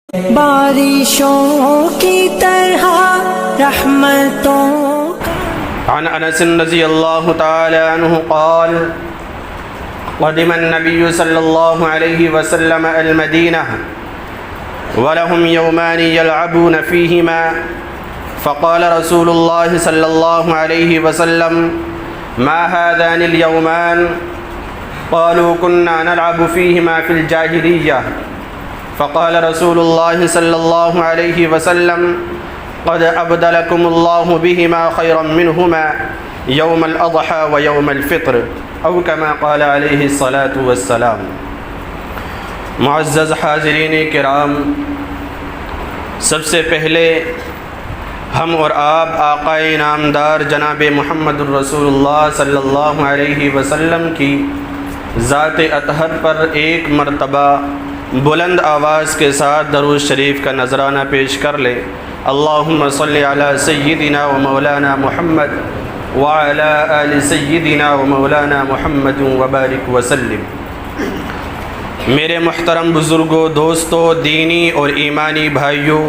بارشوں کی طرح رحمتوں عن انس رضی اللہ تعالی عنہ قال قدم النبي صلى الله عليه وسلم المدينة ولهم يومان يلعبون فيهما فقال رسول الله صلى الله عليه وسلم ما هذان اليومان قالوا كنا نلعب فيهما في الجاهلية فقال رسول الله صلى الله عليه وسلم قد أبدلكم الله بهما خيرا منهما يوم الأضحى ويوم الفطر او كما قال علیہ الصلاة والسلام۔ معزز حاضرین کرام، سب سے پہلے ہم اور آپ آقا انعامدار جناب محمد الرسول اللہ صلی اللہ علیہ وسلم کی ذات اطہر پر ایک مرتبہ بلند آواز کے ساتھ درود شریف کا نذرانہ پیش کر لیں۔ اللہم صلی علی سیدنا و مولانا محمد وعلی آل سیدنا و مولانا محمد وبارک وسلم۔ میرے محترم بزرگوں، دوستوں، دینی اور ایمانی بھائیوں،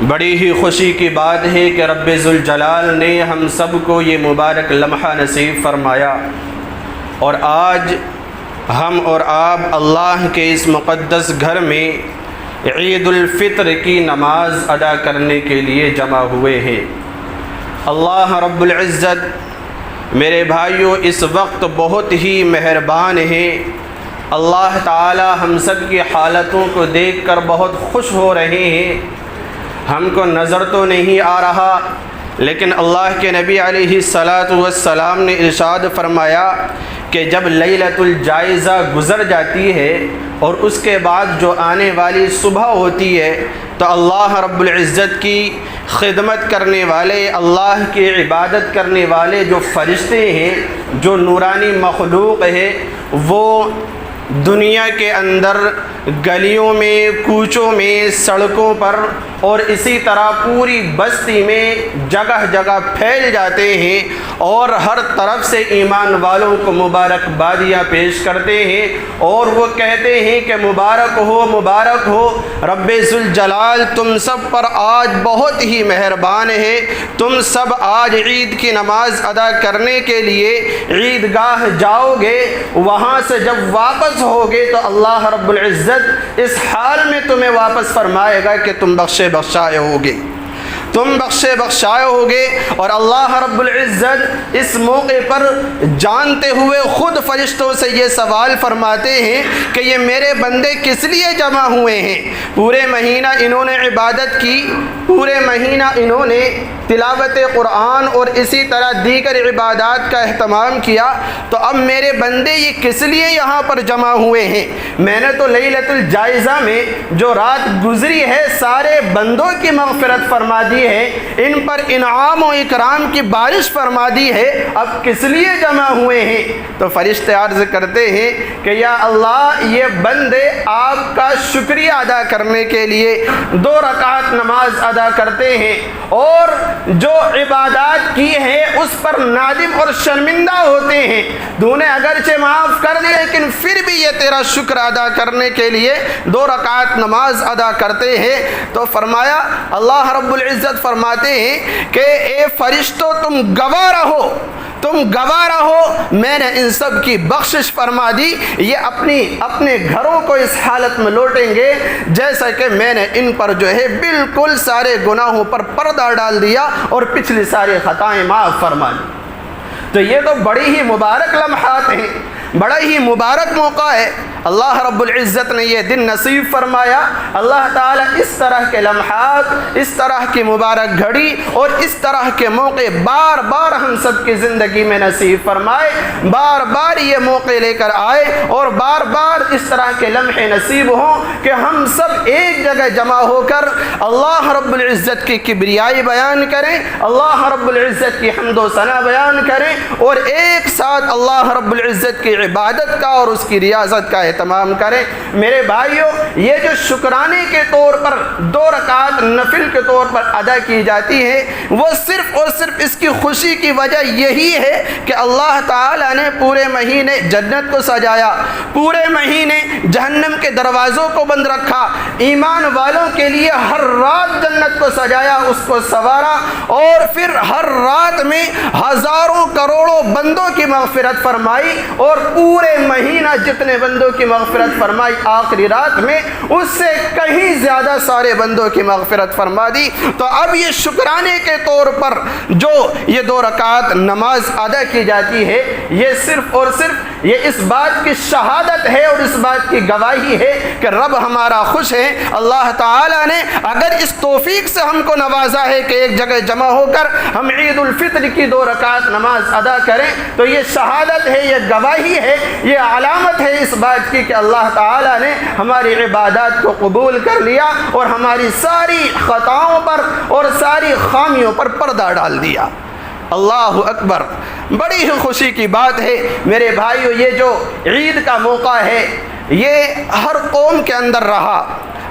بڑی ہی خوشی کی بات ہے کہ رب ذوالجلال نے ہم سب کو یہ مبارک لمحہ نصیب فرمایا، اور آج ہم اور آپ اللہ کے اس مقدس گھر میں عید الفطر کی نماز ادا کرنے کے لیے جمع ہوئے ہیں۔ اللہ رب العزت میرے بھائیوں اس وقت بہت ہی مہربان ہے۔ اللہ تعالی ہم سب کی حالتوں کو دیکھ کر بہت خوش ہو رہے ہیں۔ ہم کو نظر تو نہیں آ رہا، لیکن اللہ کے نبی علیہ السلام نے ارشاد فرمایا کہ جب لیلۃ الجائزہ گزر جاتی ہے اور اس کے بعد جو آنے والی صبح ہوتی ہے تو اللہ رب العزت کی خدمت کرنے والے، اللہ کی عبادت کرنے والے جو فرشتے ہیں، جو نورانی مخلوق ہے، وہ دنیا کے اندر گلیوں میں، کوچوں میں، سڑکوں پر اور اسی طرح پوری بستی میں جگہ جگہ پھیل جاتے ہیں اور ہر طرف سے ایمان والوں کو مبارکبادیاں پیش کرتے ہیں، اور وہ کہتے ہیں کہ مبارک ہو رب ذوالجلال تم سب پر آج بہت ہی مہربان ہے، تم سب آج عید کی نماز ادا کرنے کے لیے عیدگاہ جاؤ گے، وہاں سے جب واپس ہوگے تو اللہ رب العزت اس حال میں تمہیں واپس فرمائے گا کہ تم بخشے بخشائے ہوگے۔ اور اللہ رب العزت اس موقع پر جانتے ہوئے خود فرشتوں سے یہ سوال فرماتے ہیں کہ یہ میرے بندے کس لیے جمع ہوئے ہیں؟ پورے مہینہ انہوں نے عبادت کی، پورے مہینہ انہوں نے تلاوت قرآن اور اسی طرح دیگر عبادات کا اہتمام کیا، تو اب میرے بندے یہ کس لیے یہاں پر جمع ہوئے ہیں؟ میں نے تو لیلۃ الجائزہ میں جو رات گزری ہے سارے بندوں کی مغفرت فرما دی ہے، ان پر انعام و اکرام کی بارش فرما دی ہے، اب کس لیے جمع ہوئے ہیں؟ تو فرشتے عرض کرتے ہیں کہ یا اللہ یہ بندے آپ کا شکریہ ادا کرنے کے لیے 2 رکعت نماز ادا کرتے ہیں، اور جو عبادات کی ہے اس پر نادم اور شرمندہ ہوتے ہیں، تو انہیں اگرچہ معاف کر دے لیکن پھر بھی یہ تیرا شکر ادا کرنے کے لیے 2 رکعت نماز ادا کرتے ہیں۔ تو فرمایا، اللہ رب العزت فرماتے ہیں کہ اے فرشتوں تم گواہ رہو، میں نے ان سب کی بخشش فرما دی، یہ اپنے گھروں کو اس حالت میں لوٹیں گے جیسا کہ میں نے ان پر جو ہے بالکل سارے گناہوں پر پردہ ڈال دیا اور پچھلی ساری خطائیں معاف فرما دی۔ تو یہ تو بڑی ہی مبارک لمحات ہیں، بڑا ہی مبارک موقع ہے۔ اللہ رب العزت نے یہ دن نصیب فرمایا۔ اللہ تعالیٰ اس طرح کے لمحات، اس طرح کی مبارک گھڑی اور اس طرح کے موقع بار بار ہم سب کی زندگی میں نصیب فرمائے، بار بار یہ موقع لے کر آئے اور بار بار اس طرح کے لمحے نصیب ہوں کہ ہم سب ایک جگہ جمع ہو کر اللہ رب العزت کی کبریائی بیان کریں، اللہ رب العزت کی حمد و ثنا بیان کریں، اور ایک ساتھ اللہ رب العزت کی عبادت کا اور اس کی ریاضت کا اہتمام کریں۔ میرے بھائیوں، یہ جو شکرانے کے طور پر 2 رکعت نفل کے طور پر ادا کی جاتی ہے، وہ صرف اور صرف اس کی خوشی کی وجہ یہی ہے کہ اللہ تعالیٰ نے پورے مہینے جنت کو سجایا، پورے مہینے جہنم کے دروازوں کو بند رکھا، ایمان والوں کے لیے ہر رات جنت کو سجایا، اس کو سنوارا، اور پھر ہر رات میں ہزاروں کروڑوں بندوں کی مغفرت فرمائی، اور پورے مہینہ جتنے بندوں کی مغفرت فرمائی، آخری رات میں اس سے کہیں زیادہ سارے بندوں کی مغفرت فرما دی۔ تو اب یہ شکرانے کے طور پر جو یہ 2 رکعت نماز ادا کی جاتی ہے، یہ صرف اور صرف یہ اس بات کی شہادت ہے اور اس بات کی گواہی ہے کہ رب ہمارا خوش ہے۔ اللہ تعالیٰ نے اگر اس توفیق سے ہم کو نوازا ہے کہ ایک جگہ جمع ہو کر ہم عید الفطر کی 2 رکعت نماز ادا کریں، تو یہ شہادت ہے، یہ گواہی ہے، یہ علامت ہے اس بات کی کہ اللہ تعالیٰ نے ہماری عبادات کو قبول کر لیا اور ہماری ساری خطاؤں پر اور ساری خامیوں پر پردہ ڈال دیا۔ اللہ اکبر، بڑی ہی خوشی کی بات ہے میرے بھائیو۔ یہ جو عید کا موقع ہے، یہ ہر قوم کے اندر رہا،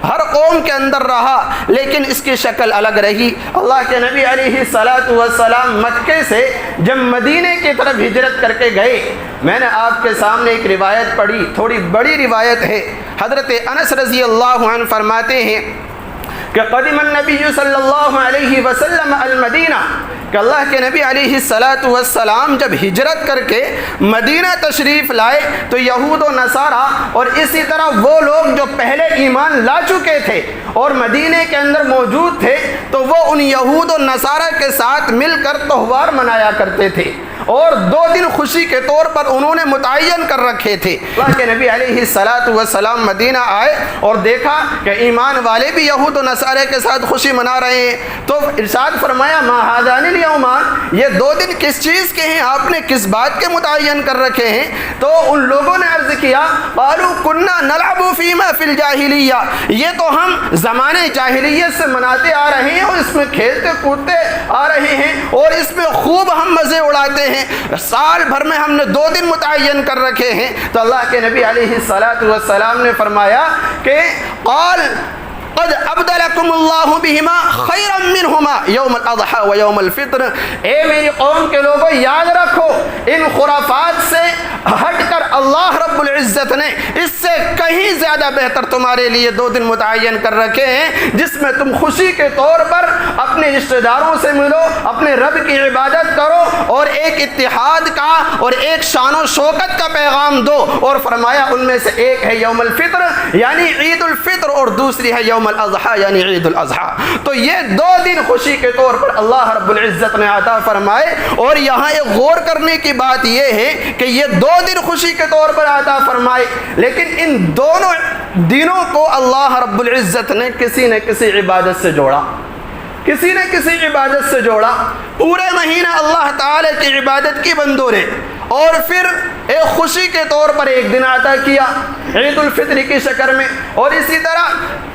ہر قوم کے اندر رہا، لیکن اس کی شکل الگ رہی۔ اللہ کے نبی علیہ الصلاۃ والسلام مکے سے جب مدینے کی طرف ہجرت کر کے گئے، میں نے آپ کے سامنے ایک روایت پڑھی، تھوڑی بڑی روایت ہے۔ حضرت انس رضی اللہ عنہ فرماتے ہیں کہ قدم النبی صلی اللہ علیہ وسلم المدینہ، کہ اللہ کے نبی علیہ الصلاۃ والسلام جب ہجرت کر کے مدینہ تشریف لائے تو یہود و نصارہ اور اسی طرح وہ لوگ جو پہلے ایمان لا چکے تھے اور مدینے کے اندر موجود تھے، تو وہ ان یہود و نصارہ کے ساتھ مل کر تہوار منایا کرتے تھے، اور 2 دن خوشی کے طور پر انہوں نے متعین کر رکھے تھے۔ اللہ کے نبی علیہ الصلاۃ والسلام مدینہ آئے اور دیکھا کہ ایمان والے بھی یہود و نصارہ کے ساتھ خوشی منا رہے ہیں، تو ارشاد فرمایا ما ھذان الیومان، یہ 2 دن کس چیز کے ہیں، آپ نے کس بات کے متعین کر رکھے ہیں؟ تو ان لوگوں نے عرض کیا قالوا کنا نلعب فیما فی الجاہلیہ، یہ تو ہم زمانے جاہلیت سے مناتے آ رہے ہیں اور اس میں کھیلتے کودتے آ رہے ہیں اور اس میں خوب ہم مزے اڑاتے ہیں، سال بھر میں ہم نے 2 دن متعین کر رکھے ہیں۔ تو اللہ کے نبی علیہ الصلاۃ والسلام نے فرمایا کہ قال قد ابدلکم اللہ بہما خیرا منہما یوم الاضحی و یوم الفطر، اے میری قوم کے لوگوں یاد رکھو، ان خرافات سے ہٹ کر اللہ رب العزت نے اس سے کہیں زیادہ بہتر تمہارے لیے 2 دن متعین کر رکھے ہیں، جس میں تم خوشی کے طور پر اپنے رشتہ داروں سے ملو، اپنے رب کی عبادت کرو اور ایک اتحاد کا اور ایک شان و شوکت کا پیغام دو۔ اور فرمایا ان میں سے ایک ہے یوم الفطر یعنی عید الفطر، اور دوسری ہے یوم الاضحی یعنی عید الاضحی۔ تو یہ 2 دن خوشی کے طور پر اللہ رب العزت نے عطا فرمائے، اور یہاں ایک غور کرنے کی بات یہ ہے کہ یہ 2 دن خوشی کے طور پر عطا فرمائے، لیکن ان دونوں دنوں کو اللہ رب العزت نے کسی نہ کسی عبادت سے جوڑا، کسی نہ کسی عبادت سے جوڑا۔ پورے مہینہ اللہ تعالی کی عبادت کی بندوں نے، اور پھر ایک خوشی کے طور پر ایک دن عطا کیا عید الفطر کی شکل میں، اور اسی طرح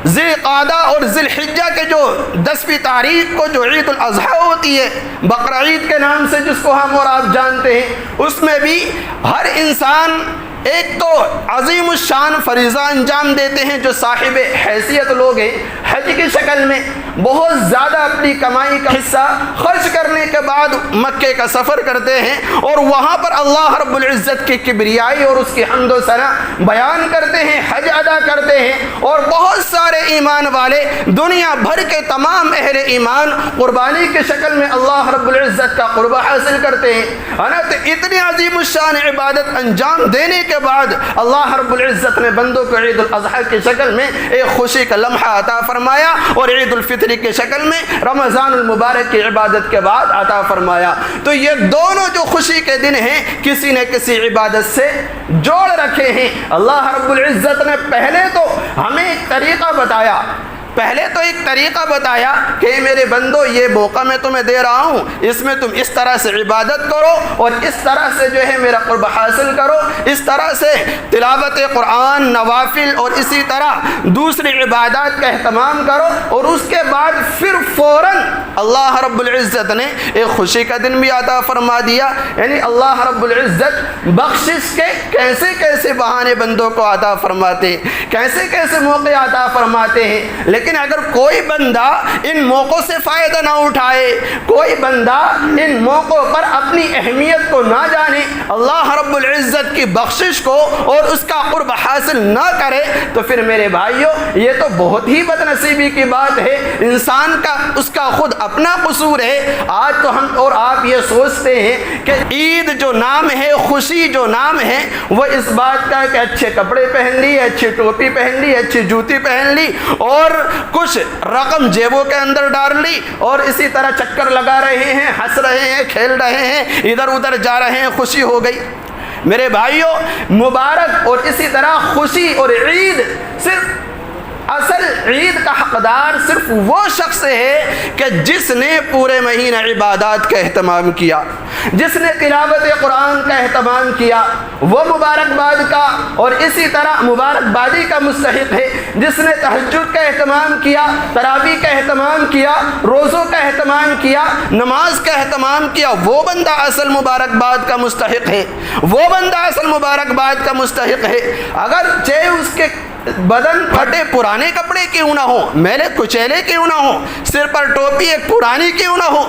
ذی القعدہ اور ذی الحجہ کے جو 10ویں تاریخ کو جو عید الاضحیٰ ہوتی ہے بقرعید کے نام سے جس کو ہم اور آپ جانتے ہیں، اس میں بھی ہر انسان ایک تو عظیم الشان فریضہ انجام دیتے ہیں جو صاحب حیثیت لوگ ہیں، حج کی شکل میں بہت زیادہ اپنی کمائی کا حصہ خرچ کرنے کے بعد مکے کا سفر کرتے ہیں، اور وہاں پر اللہ رب العزت کی کبریائی اور اس کی حمد و ثنا بیان کرتے ہیں، حج ادا کرتے ہیں، اور بہت سارے ایمان والے دنیا بھر کے تمام اہل ایمان قربانی کی شکل میں اللہ رب العزت کا قربہ حاصل کرتے ہیں۔ تو اتنی عظیم الشان عبادت انجام دینے کے بعد اللہ رب العزت نے بندوں کو عید الاضحیٰ کی شکل میں ایک خوشی کا لمحہ عطا فرمایا، اور عید الفطر کی شکل میں رمضان المبارک کی عبادت کے بعد عطا فرمایا۔ تو یہ دونوں جو خوشی کے دن ہیں کسی نہ کسی عبادت سے جوڑ رکھے ہیں۔ اللہ رب العزت نے پہلے تو ہمیں ایک طریقہ بتایا پہلے تو ایک طریقہ بتایا کہ میرے بندو یہ موقع میں تمہیں دے رہا ہوں، اس میں تم اس طرح سے عبادت کرو اور اس طرح سے جو ہے میرا قرب حاصل کرو، اس طرح سے تلاوت قرآن، نوافل اور اسی طرح دوسری عبادات کا اہتمام کرو، اور اس کے بعد پھر فوراً اللہ رب العزت نے ایک خوشی کا دن بھی عطا فرما دیا۔ یعنی اللہ رب العزت بخشش کے کیسے کیسے بہانے بندوں کو عطا فرماتے ہیں، کیسے کیسے موقع عطا فرماتے ہیں۔ لیکن اگر کوئی بندہ ان موقعوں سے فائدہ نہ اٹھائے، کوئی بندہ ان موقعوں پر اپنی اہمیت کو نہ جانے، اللہ رب العزت کی بخشش کو اور اس کا قرب حاصل نہ کرے، تو پھر میرے بھائیوں یہ تو بہت ہی بد نصیبی کی بات ہے، انسان کا اس کا خود اپنا قصور ہے۔ آج تو ہم اور آپ یہ سوچتے ہیں کہ عید جو نام ہے، خوشی جو نام ہے، وہ اس بات کا کہ اچھے کپڑے پہن لی، اچھی ٹوپی پہن لی، اچھی جوتی پہن لی اور کچھ رقم جیبوں کے اندر ڈال لی اور اسی طرح چکر لگا رہے ہیں، ہنس رہے ہیں، کھیل رہے ہیں، ادھر ادھر جا رہے ہیں، خوشی ہو گئی۔ میرے بھائیوں مبارک اور اسی طرح خوشی اور عید صرف اصل عید کا حقدار صرف وہ شخص ہے کہ جس نے پورے مہینہ عبادات کا اہتمام کیا، جس نے تلاوت قرآن کا اہتمام کیا، وہ مبارکباد کا اور اسی طرح مبارکبادی کا مستحق ہے۔ جس نے تہجد کا اہتمام کیا، تراویح کا اہتمام کیا، روزوں کا اہتمام کیا، نماز کا اہتمام کیا، وہ بندہ اصل مبارکباد کا مستحق ہے، وہ بندہ اصل مبارکباد کا مستحق ہے۔ اگر چاہے اس کے بدن پھٹے پرانے کپڑے کیوں نہ ہو، میلے کچیلے کیوں نہ ہو، سر پر ٹوپی ایک پرانی کیوں نہ ہو،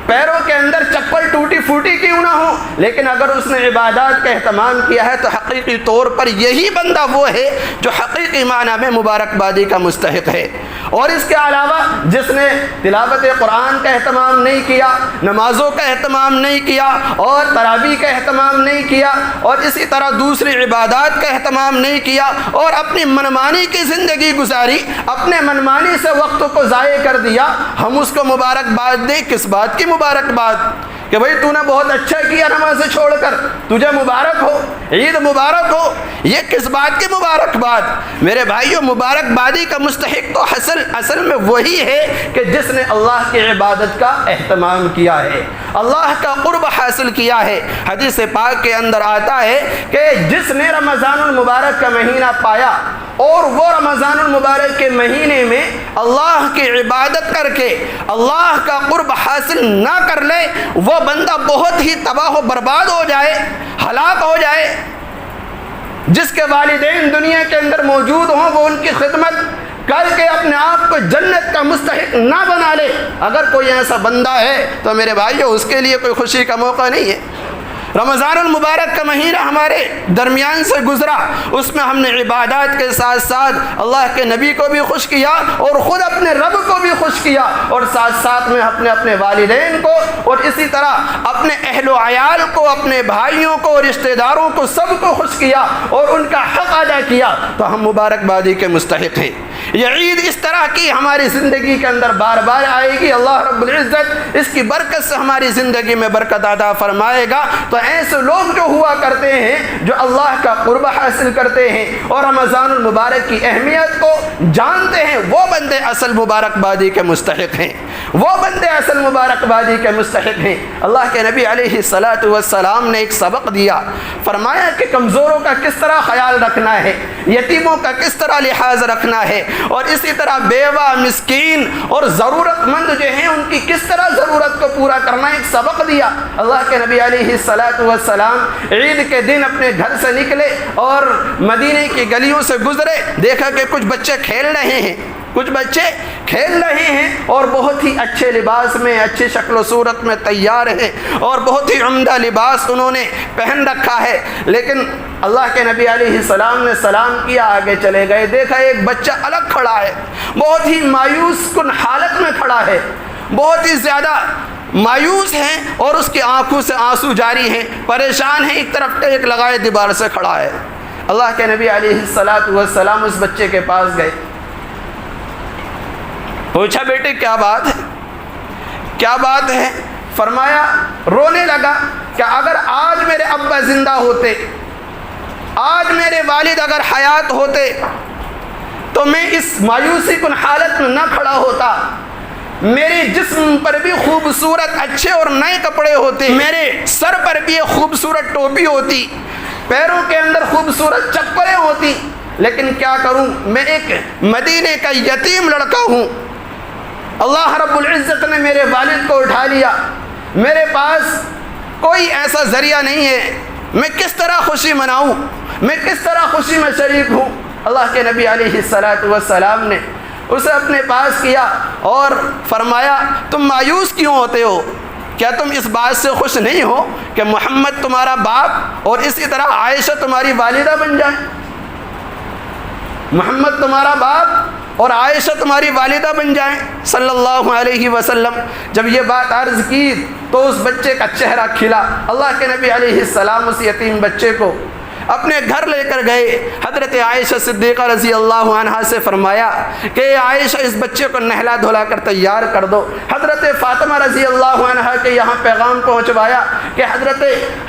پیروں کے اندر چپل ٹوٹی پھوٹی کیوں نہ ہو، لیکن اگر اس نے عبادات کا اہتمام کیا ہے تو حقیقی طور پر یہی بندہ وہ ہے جو حقیقی معنی میں مبارکبادی کا مستحق ہے۔ اور اس کے علاوہ جس نے تلاوت قرآن کا اہتمام نہیں کیا، نمازوں کا اہتمام نہیں کیا اور تراویح کا اہتمام نہیں کیا اور اسی طرح دوسری عبادات کا اہتمام نہیں کیا اور اپنی منمانی کی زندگی گزاری، اپنے منمانی سے وقت کو ضائع کر دیا، ہم اس کو مبارکباد دیں۔ کس بات کی مبارکباد؟ کہ بھئی تو نے بہت اچھا کیا نمازیں چھوڑ کر، تجھے مبارک ہو، عید مبارک ہو، یہ کس بات کی مبارکباد؟ میرے بھائیوں مبارکبادی کا مستحق تو اصل میں وہی ہے کہ جس نے اللہ کی عبادت کا اہتمام کیا ہے، اللہ کا قرب حاصل کیا ہے۔ حدیث پاک کے اندر آتا ہے کہ جس نے رمضان المبارک کا مہینہ پایا اور وہ رمضان المبارک کے مہینے میں اللہ کی عبادت کر کے اللہ کا قرب حاصل نہ کر لے، وہ بندہ بہت ہی تباہ و برباد ہو جائے، ہلاک ہو جائے۔ جس کے والدین دنیا کے اندر موجود ہوں وہ ان کی خدمت کر کے اپنے آپ کو جنت کا مستحق نہ بنا لے، اگر کوئی ایسا بندہ ہے تو میرے بھائیو اس کے لیے کوئی خوشی کا موقع نہیں ہے۔ رمضان المبارک کا مہینہ ہمارے درمیان سے گزرا، اس میں ہم نے عبادات کے ساتھ ساتھ اللہ کے نبی کو بھی خوش کیا اور خود اپنے رب کو بھی خوش کیا، اور ساتھ ساتھ میں اپنے والدین کو اور اسی طرح اپنے اہل و عیال کو، اپنے بھائیوں کو، رشتہ داروں کو، سب کو خوش کیا اور ان کا حق ادا کیا، تو ہم مبارکبادی کے مستحق ہیں۔ یہ عید اس طرح کی ہماری زندگی کے اندر بار بار آئے گی، اللہ رب العزت اس کی برکت سے ہماری زندگی میں برکت عطا فرمائے گا۔ تو ایسے لوگ جو ہوا کرتے ہیں، جو اللہ کا قرب حاصل کرتے ہیں اور رمضان المبارک کی اہمیت کو جانتے ہیں، وہ بندے اصل مبارکبادی کے مستحق ہیں، وہ بندے اصل مبارکبادی کے مستحق ہیں۔ اللہ کے نبی علیہ الصلاۃ والسلام نے ایک سبق دیا، فرمایا کہ کمزوروں کا کس طرح خیال رکھنا ہے، یتیموں کا کس طرح لحاظ رکھنا ہے، اور اسی طرح بیوہ، مسکین اور ضرورت مند جو ہیں ان کی کس طرح ضرورت کو پورا کرنا، ایک سبق دیا۔ اللہ کے نبی علیہ الصلاۃ والسلام عید کے دن اپنے گھر سے نکلے اور مدینے کی گلیوں سے گزرے، دیکھا کہ کچھ بچے کھیل رہے ہیں، کچھ بچے کھیل رہے ہیں اور بہت ہی اچھے لباس میں، اچھی شکل و صورت میں تیار ہیں اور بہت ہی عمدہ لباس انہوں نے پہن رکھا ہے، لیکن اللہ کے نبی علیہ السلام نے سلام کیا، آگے چلے گئے، دیکھا ایک بچہ الگ کھڑا ہے، بہت ہی مایوس کن حالت میں کھڑا ہے، بہت ہی زیادہ مایوس ہیں اور اس کی آنکھوں سے آنسو جاری ہیں، پریشان ہیں، ایک طرف ٹیک لگائے دیوار سے کھڑا ہے۔ اللہ کے نبی علیہ الصلاۃ والسلام اس بچے کے پاس گئے، پوچھا بیٹے کیا بات ہے، کیا بات ہے؟ فرمایا، رونے لگا کہ اگر آج میرے ابا زندہ ہوتے، آج میرے والد اگر حیات ہوتے تو میں اس مایوسی کن حالت میں نہ کھڑا ہوتا۔ میرے جسم پر بھی خوبصورت اچھے اور نئے کپڑے ہوتے، میرے سر پر بھی ایک خوبصورت ٹوپی ہوتی، پیروں کے اندر خوبصورت چپلیں ہوتی، لیکن کیا کروں، میں ایک مدینے کا یتیم لڑکا ہوں۔ اللہ رب العزت نے میرے والد کو اٹھا لیا، میرے پاس کوئی ایسا ذریعہ نہیں ہے، میں کس طرح خوشی مناؤں، میں کس طرح خوشی میں شریک ہوں۔ اللہ کے نبی علیہ السلام نے اسے اپنے پاس کیا اور فرمایا تم مایوس کیوں ہوتے ہو؟ کیا تم اس بات سے خوش نہیں ہو کہ محمد تمہارا باپ اور اسی طرح عائشہ تمہاری والدہ بن جائیں؟ محمد تمہارا باپ اور عائشہ تمہاری والدہ بن جائیں صلی اللہ علیہ وسلم۔ جب یہ بات عرض کی تو اس بچے کا چہرہ کھلا۔ اللہ کے نبی علیہ السلام اس یتیم بچے کو اپنے گھر لے کر گئے۔ حضرت عائشہ صدیقہ رضی اللہ عنہا سے فرمایا کہ عائشہ اس بچے کو نہلا دھلا کر تیار کر دو۔ حضرت فاطمہ رضی اللہ عنہا کے یہاں پیغام پہنچوایا کہ حضرت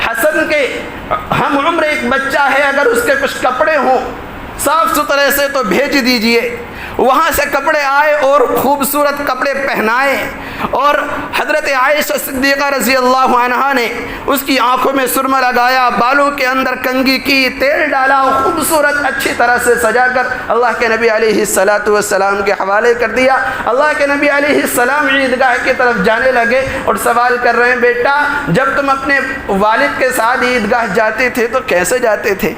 حسن کے ہم عمر ایک بچہ ہے، اگر اس کے کچھ کپڑے ہوں صاف ستھرے سے تو بھیج دیجئے۔ وہاں سے کپڑے آئے اور خوبصورت کپڑے پہنائے، اور حضرت عائشہ صدیقہ رضی اللہ عنہا نے اس کی آنکھوں میں سرما لگایا، بالوں کے اندر کنگھی کی، تیل ڈالا، خوبصورت اچھی طرح سے سجا کر اللہ کے نبی علیہ السلام کے حوالے کر دیا۔ اللہ کے نبی علیہ السلام عیدگاہ کی طرف جانے لگے اور سوال کر رہے ہیں، بیٹا جب تم اپنے والد کے ساتھ عیدگاہ جاتے تھے تو کیسے جاتے تھے؟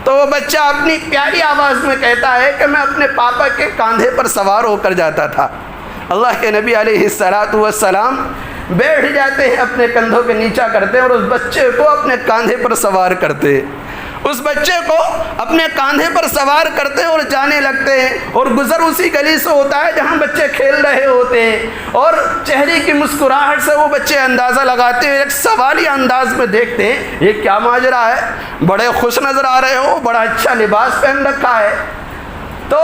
تو وہ بچہ اپنی پیاری آواز میں کہتا ہے کہ میں اپنے پاپا کے کاندھے پر سوار ہو کر جاتا تھا۔ اللہ کے نبی علیہ السلام بیٹھ جاتے ہیں، اپنے کندھوں کے نیچا کرتے ہیں اور اس بچے کو اپنے کاندھے پر سوار کرتے، اس بچے کو اپنے کاندھے پر سوار کرتے اور جانے لگتے ہیں، اور گزر اسی گلی سے ہوتا ہے جہاں بچے کھیل رہے ہوتے ہیں، اور چہرے کی مسکراہٹ سے وہ بچے اندازہ لگاتے ہیں، ایک سوالی انداز میں دیکھتے ہیں یہ کیا ماجرا ہے، بڑے خوش نظر آ رہے ہو، بڑا اچھا لباس پہن رکھا ہے۔ تو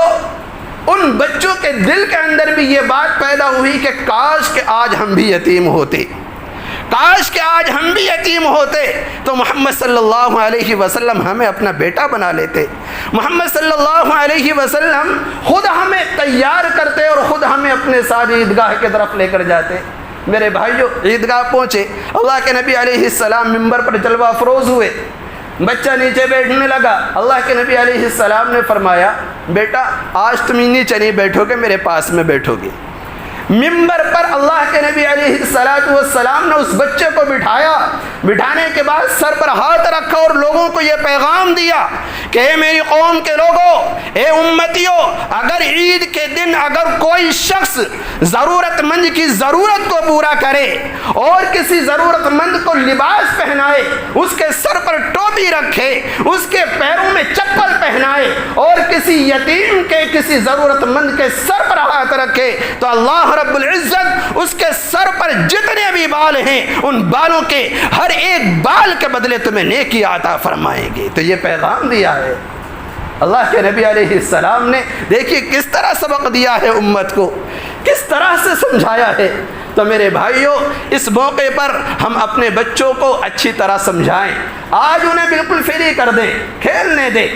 ان بچوں کے دل کے اندر بھی یہ بات پیدا ہوئی کہ کاش کہ آج ہم بھی یتیم ہوتے، کاش کہ آج ہم بھی یتیم ہوتے تو محمد صلی اللہ علیہ وسلم ہمیں اپنا بیٹا بنا لیتے، محمد صلی اللہ علیہ وسلم خود ہمیں تیار کرتے اور خود ہمیں اپنے ساتھ عیدگاہ کی طرف لے کر جاتے۔ میرے بھائیو، عیدگاہ پہنچے، اللہ کے نبی علیہ السلام ممبر پر جلوہ افروز ہوئے، بچہ نیچے بیٹھنے لگا۔ اللہ کے نبی علیہ السلام نے فرمایا بیٹا آج تم نیچے نہیں بیٹھو گے، میرے پاس میں بیٹھو گے۔ ممبر پر اللہ کے نبی علیہ السلام نے اس بچے کو بٹھایا، بٹھانے کے بعد سر پر ہاتھ رکھا اور لوگوں کو یہ پیغام دیا کہ اے میری قوم کے لوگوں، اے امتیوں، اگر عید کے دن اگر کوئی شخص ضرورت مند کی ضرورت کو پورا کرے اور کسی ضرورت مند کو لباس پہنائے، اس کے سر پر ٹوپی رکھے، اس کے پیروں میں چپل پہنائے اور کسی یتیم کے کسی ضرورت مند کے سر پر ہاتھ رکھے، تو اللہ رب العزت اس کے سر پر جتنے بھی بال ہیں ان بالوں کے ہر ایک بال کے بدلے تمہیں نیکی عطا فرمائیں گے۔ تو یہ پیغام دیا ہے اللہ کے نبی علیہ السلام نے۔ دیکھیے کس طرح سبق دیا ہے امت کو، کس طرح سے سمجھایا ہے۔ تو میرے بھائیوں، اس موقع پر ہم اپنے بچوں کو اچھی طرح سمجھائیں، آج انہیں بالکل فری کر دیں، کھیلنے دیں،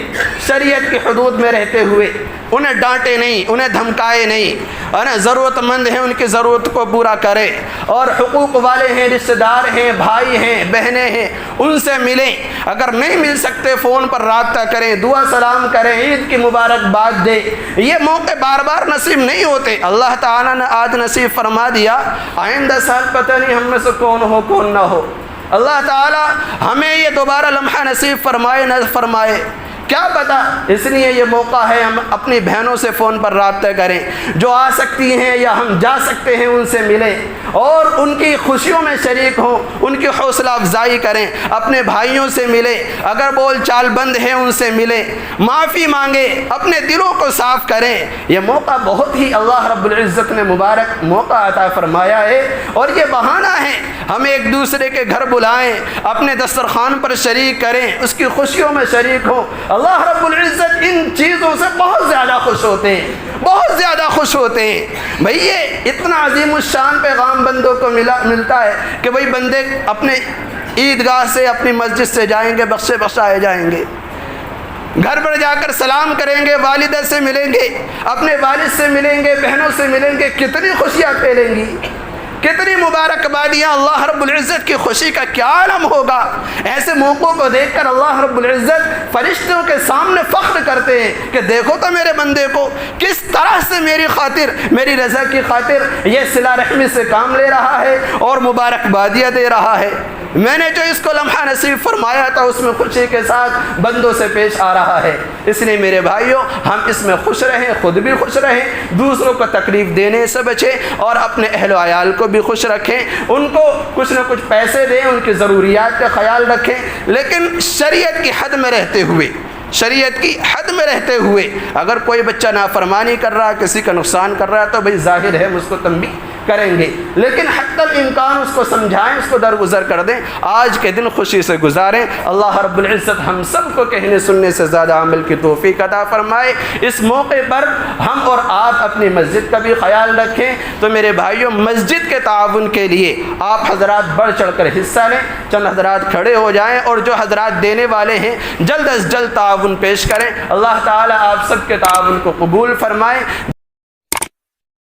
شریعت کی حدود میں رہتے ہوئے، انہیں ڈانٹے نہیں، انہیں دھمکائے نہیں، انہیں ضرورت مند ہیں ان کی ضرورت کو پورا کریں، اور حقوق والے ہیں، رشتہ دار ہیں، بھائی ہیں، بہنیں ہیں، ان سے ملیں، اگر نہیں مل سکتے فون پر رابطہ کریں، دعا سلام کریں، عید کی مبارکباد دیں۔ یہ موقع بار بار نصیب نہیں ہوتے، اللہ تعالیٰ نے آج نصیب فرما دیا، آئندہ سال پتہ نہیں ہم میں سے کون ہو کون نہ ہو۔ اللہ تعالیٰ ہمیں یہ دوبارہ لمحہ نصیب فرمائے نہ فرمائے، کیا پتہ، اس لیے یہ موقع ہے ہم اپنی بہنوں سے فون پر رابطہ کریں، جو آ سکتی ہیں یا ہم جا سکتے ہیں ان سے ملیں اور ان کی خوشیوں میں شریک ہوں، ان کی حوصلہ افزائی کریں، اپنے بھائیوں سے ملیں، اگر بول چال بند ہے ان سے ملیں، معافی مانگیں، اپنے دلوں کو صاف کریں۔ یہ موقع بہت ہی اللہ رب العزت نے مبارک موقع عطا فرمایا ہے، اور یہ بہانہ ہے ہم ایک دوسرے کے گھر بلائیں، اپنے دسترخوان پر شریک کریں، اس کی خوشیوں میں شریک ہوں۔ اللہ رب العزت ان چیزوں سے بہت زیادہ خوش ہوتے ہیں، بہت زیادہ خوش ہوتے ہیں۔ بھئی یہ اتنا عظیم الشان پیغام بندوں کو ملتا ہے کہ بھئی بندے اپنے عیدگاہ سے، اپنی مسجد سے جائیں گے، بخشے بخشائے جائیں گے۔ گھر پر جا کر سلام کریں گے، والدہ سے ملیں گے، اپنے والد سے ملیں گے، بہنوں سے ملیں گے، کتنی خوشیاں پھیلیں گی، کتنی مبارکبادیاں، اللہ رب العزت کی خوشی کا کیا عالم ہوگا۔ ایسے موقعوں کو دیکھ کر اللہ رب العزت فرشتوں کے سامنے فخر کرتے ہیں کہ دیکھو تو میرے بندے کو کس طرح سے میری خاطر، میری رضا کی خاطر یہ صلہ رحمی سے کام لے رہا ہے اور مبارکبادیاں دے رہا ہے۔ میں نے جو اس کو لمحہ نصیب فرمایا تھا اس میں خوشی کے ساتھ بندوں سے پیش آ رہا ہے۔ اس لیے میرے بھائیوں، ہم اس میں خوش رہیں، خود بھی خوش رہیں، دوسروں کو تکلیف دینے سے بچیں اور اپنے اہل و عیال کو بھی خوش رکھیں، ان کو کچھ نہ کچھ پیسے دیں، ان کی ضروریات کا خیال رکھیں، لیکن شریعت کی حد میں رہتے ہوئے، شریعت کی حد میں رہتے ہوئے۔ اگر کوئی بچہ نافرمانی کر رہا ہے، کسی کا نقصان کر رہا ہے تو بھئی ظاہر ہے ہم اس کو تنبیہ کریں گے، لیکن حتی الامکان اس کو سمجھائیں، اس کو درگزر کر دیں، آج کے دن خوشی سے گزاریں۔ اللہ رب العزت ہم سب کو کہنے سننے سے زیادہ عمل کی توفیق عطا فرمائے۔ اس موقع پر ہم اور آپ اپنی مسجد کا بھی خیال رکھیں۔ تو میرے بھائیوں، مسجد کے تعاون کے لیے آپ حضرات بڑھ چڑھ کر حصہ لیں، چند حضرات کھڑے ہو جائیں اور جو حضرات دینے والے ہیں جلد از جلد تعاون پیش کریں۔ اللہ تعالیٰ آپ سب کے تعاون کو قبول فرمائے۔